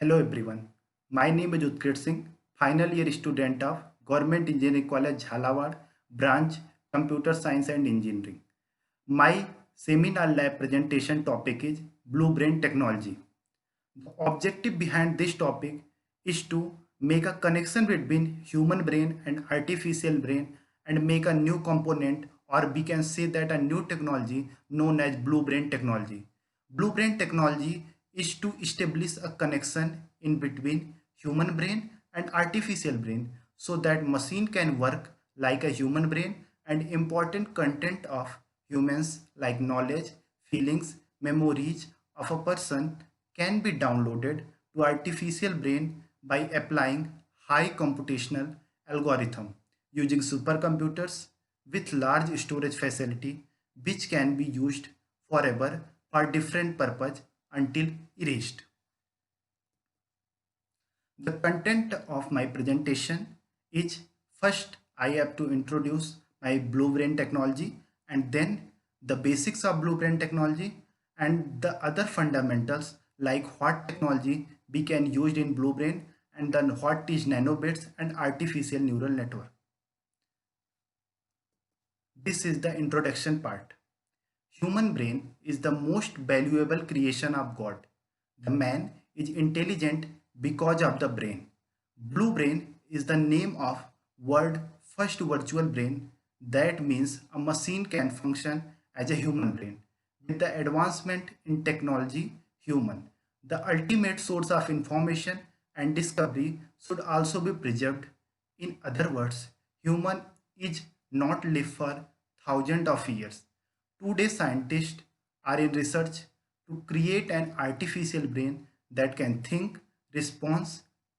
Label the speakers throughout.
Speaker 1: Hello everyone. My name is Utkrit Singh, final year student of Government Engineering College Jhalawad, branch Computer Science and Engineering. My seminar lab presentation topic is Blue Brain Technology. The objective behind this topic is to make a connection between human brain and artificial brain and make a new component, or we can say that a new technology known as blue brain technology. Blue brain technology is to establish a connection in between human brain and artificial brain so that machine can work like a human brain and important content of humans like knowledge, feelings, memories of a person can be downloaded to artificial brain by applying high computational algorithm using supercomputers with large storage facility which can be used forever for different purpose until erased. The content of my presentation is first I have to introduce my blue brain technology and then the basics of blue brain technology and the other fundamentals like what technology we can use in blue brain and then what is nanobits and artificial neural network. This is the introduction part. Human brain is the most valuable creation of God. The man is intelligent because of the brain. Blue brain is the name of world first virtual brain. That means a machine can function as a human brain. With the advancement in technology, human, the ultimate source of information and discovery should also be preserved. In other words, human is not live for thousands of years. Today, scientists are in research to create an artificial brain that can think, respond,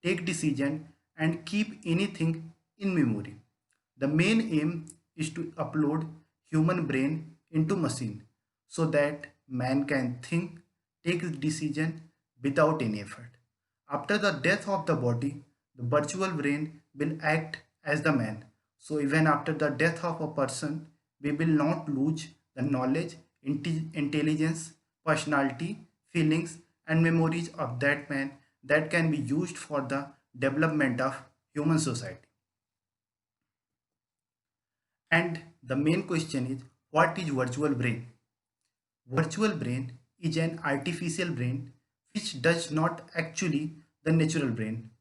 Speaker 1: take decision, and keep anything in memory. The main aim is to upload human brain into machine so that man can think, take decision without any effort. After the death of the body, the virtual brain will act as the man. So even after the death of a person, we will not lose the knowledge, intelligence, personality, feelings, and memories of that man that can be used for the development of human society. And the main question is, what is virtual brain? Virtual brain is an artificial brain which does not actually the natural brain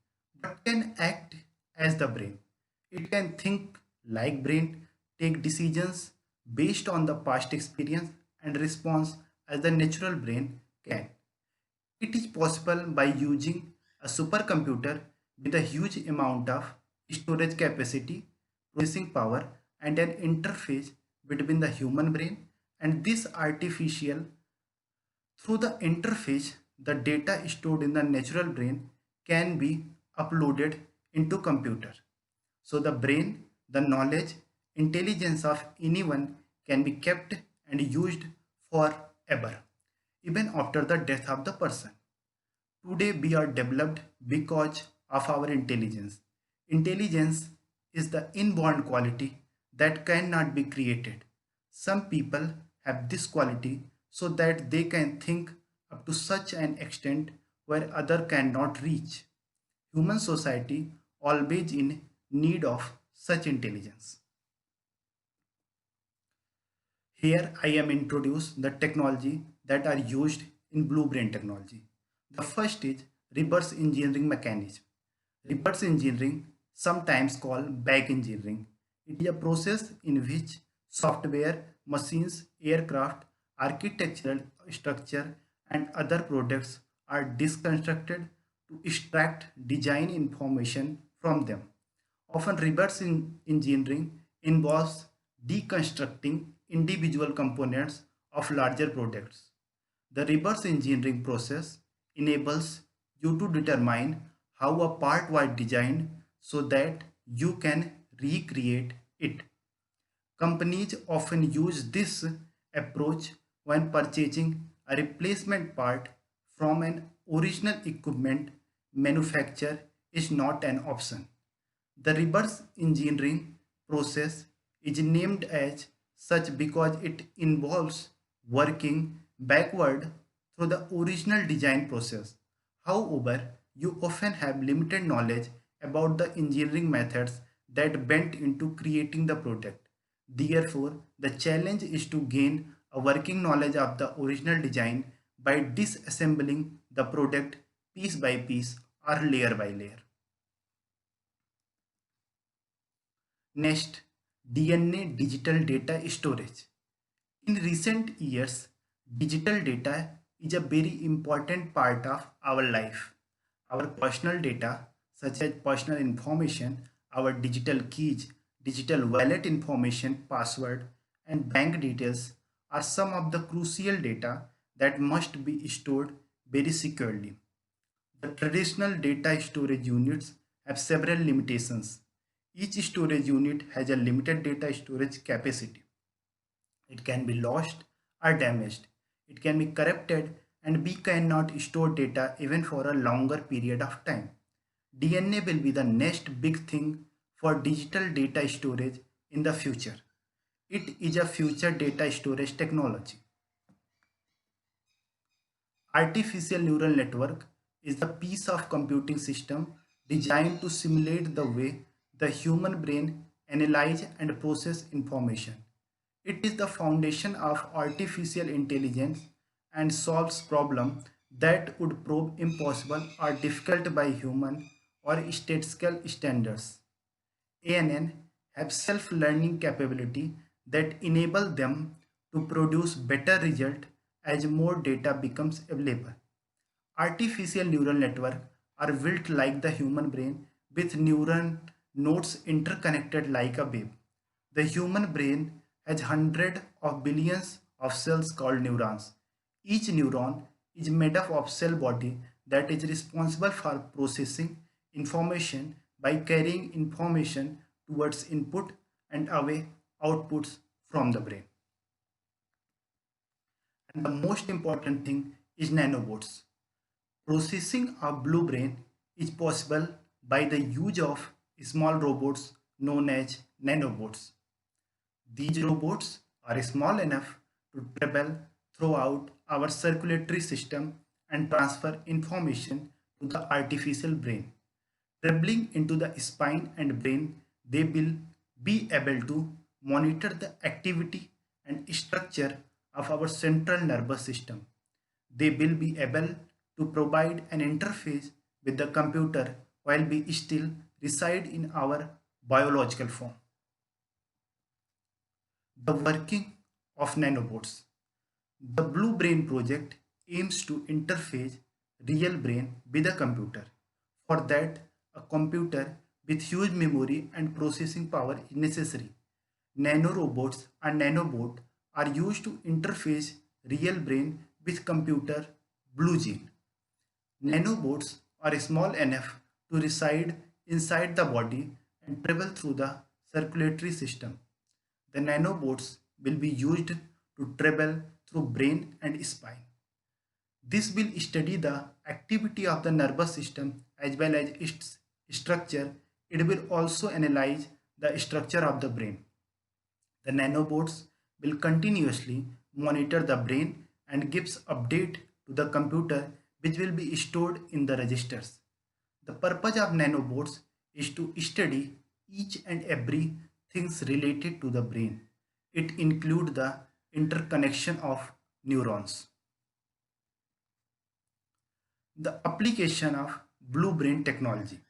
Speaker 1: but can act as the brain. It can think like brain, take decisions based on the past experience and response as the natural brain can. It is possible by using a supercomputer with a huge amount of storage capacity, processing power, and an interface between the human brain and this artificial. Through the interface, the data stored in the natural brain can be uploaded into computer. So the brain, the knowledge, intelligence of anyone can be kept and used forever, even after the death of the person. Today we are developed because of our intelligence. Intelligence is the inborn quality that cannot be created. Some people have this quality so that they can think up to such an extent where other cannot reach. Human society always in need of such intelligence. Here I am introduce the technology that are used in blue brain technology. The first is reverse engineering mechanism. Reverse engineering, sometimes called back engineering. It is a process in which software, machines, aircraft, architectural structure and other products are disconstructed to extract design information from them. Often reverse engineering involves deconstructing individual components of larger products. The reverse engineering process enables you to determine how a part was designed so that you can recreate it. Companies often use this approach when purchasing a replacement part from an original equipment manufacturer is not an option. The reverse engineering process is named as such because it involves working backward through the original design process. However, you often have limited knowledge about the engineering methods that went into creating the product. Therefore, the challenge is to gain a working knowledge of the original design by disassembling the product piece by piece or layer by layer. Next, DNA digital data storage. In recent years, digital data is a very important part of our life. Our personal data, such as personal information, our digital keys, digital wallet information, password, and bank details, are some of the crucial data that must be stored very securely. The traditional data storage units have several limitations. Each storage unit has a limited data storage capacity. It can be lost or damaged. It can be corrupted, and we cannot store data even for a longer period of time. DNA will be the next big thing for digital data storage in the future. It is a future data storage technology. Artificial neural network is the piece of computing system designed to simulate the way the human brain analyze and process information. It is the foundation of artificial intelligence and solves problems that would prove impossible or difficult by human or statistical standards. ANN have self-learning capability that enable them to produce better result as more data becomes available. Artificial neural networks are built like the human brain with neuron nodes interconnected like a web. The human brain has hundreds of billions of cells called neurons. Each neuron is made up of cell body that is responsible for processing information by carrying information towards input and away outputs from the brain. And the most important thing is nanobots. Processing of blue brain is possible by the use of small robots known as nanobots. These robots are small enough to travel throughout our circulatory system and transfer information to the artificial brain. Traveling into the spine and brain, they will be able to monitor the activity and structure of our central nervous system. They will be able to provide an interface with the computer while we still reside in our biological form. The working of nanobots. The Blue Brain project aims to interface real brain with a computer. For that, a computer with huge memory and processing power is necessary. Nanorobots and nanobot are used to interface real brain with computer blue gene. Nanobots are small enough to reside inside the body and travel through the circulatory system. The nanobots will be used to travel through brain and spine. This will study the activity of the nervous system as well as its structure. It will also analyze the structure of the brain. The nanobots will continuously monitor the brain and gives update to the computer which will be stored in the registers. The purpose of nanobots is to study each and every things related to the brain. It includes the interconnection of neurons. The application of blue brain technology.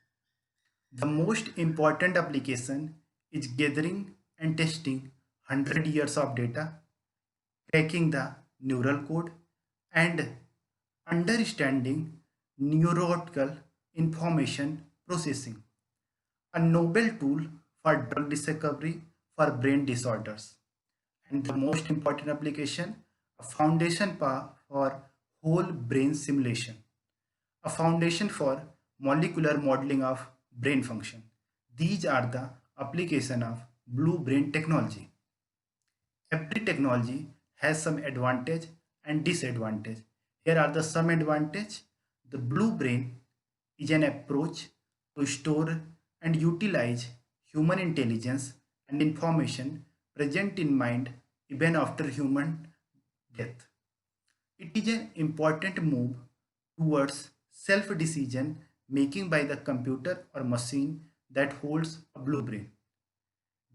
Speaker 1: The most important application is gathering and testing 100 years of data, cracking the neural code, and understanding neurological information processing, a novel tool for drug discovery for brain disorders. And the most important application, a foundation for whole brain simulation, a foundation for molecular modeling of brain function. These are the application of blue brain technology. Every technology has some advantage and disadvantage. Here are the some advantage. The blue brain is an approach to store and utilize human intelligence and information present in mind even after human death. It is an important move towards self-decision making by the computer or machine that holds a blue brain.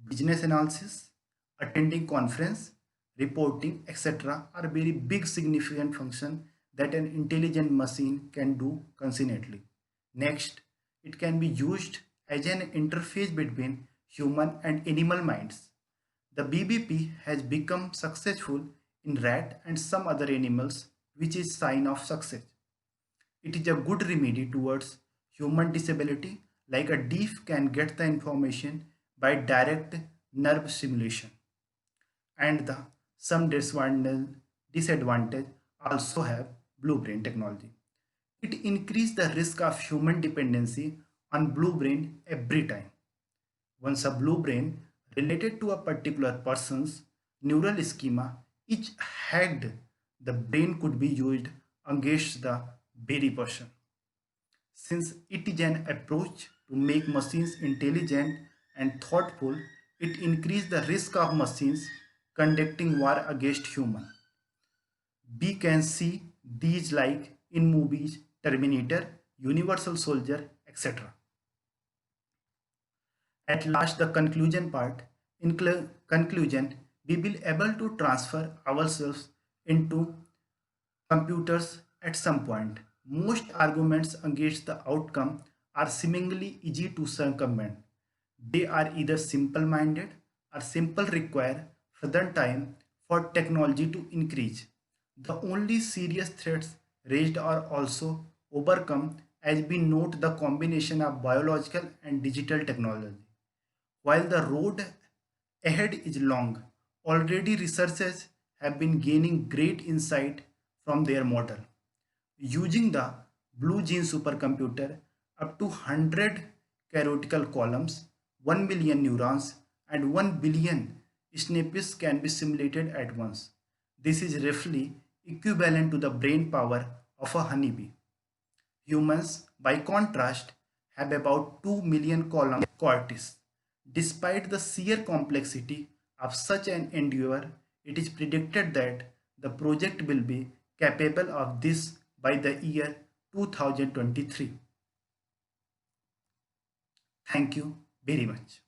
Speaker 1: Business analysis, attending conference, reporting, etc. are very big significant function that an intelligent machine can do consistently. Next, it can be used as an interface between human and animal minds. The BBP has become successful in rat and some other animals, which is sign of success. It is a good remedy towards human disability, like a deaf can get the information by direct nerve stimulation. And the some disadvantage also have blue brain technology. It increases the risk of human dependency on blue brain every time. Once a blue brain related to a particular person's neural schema is hacked, the brain could be used against the very person. Since it is an approach to make machines intelligent and thoughtful, it increases the risk of machines conducting war against humans. We can see these like in movies Terminator, Universal Soldier, etc. At last, the conclusion part. In conclusion, we will able to transfer ourselves into computers at some point. Most arguments against the outcome are seemingly easy to circumvent. They are either simple-minded or simple require further time for technology to increase. The only serious threats raised are also overcome as we note the combination of biological and digital technology. While the road ahead is long, already researchers have been gaining great insight from their model. Using the Blue Gene supercomputer, up to 100 theoretical columns, 1 million neurons, and 1 billion synapses can be simulated at once. This is roughly equivalent to the brain power of a honeybee. Humans, by contrast, have about 2 million column cortex. Despite the sheer complexity of such an endeavor, it is predicted that the project will be capable of this by the year 2023. Thank you very much.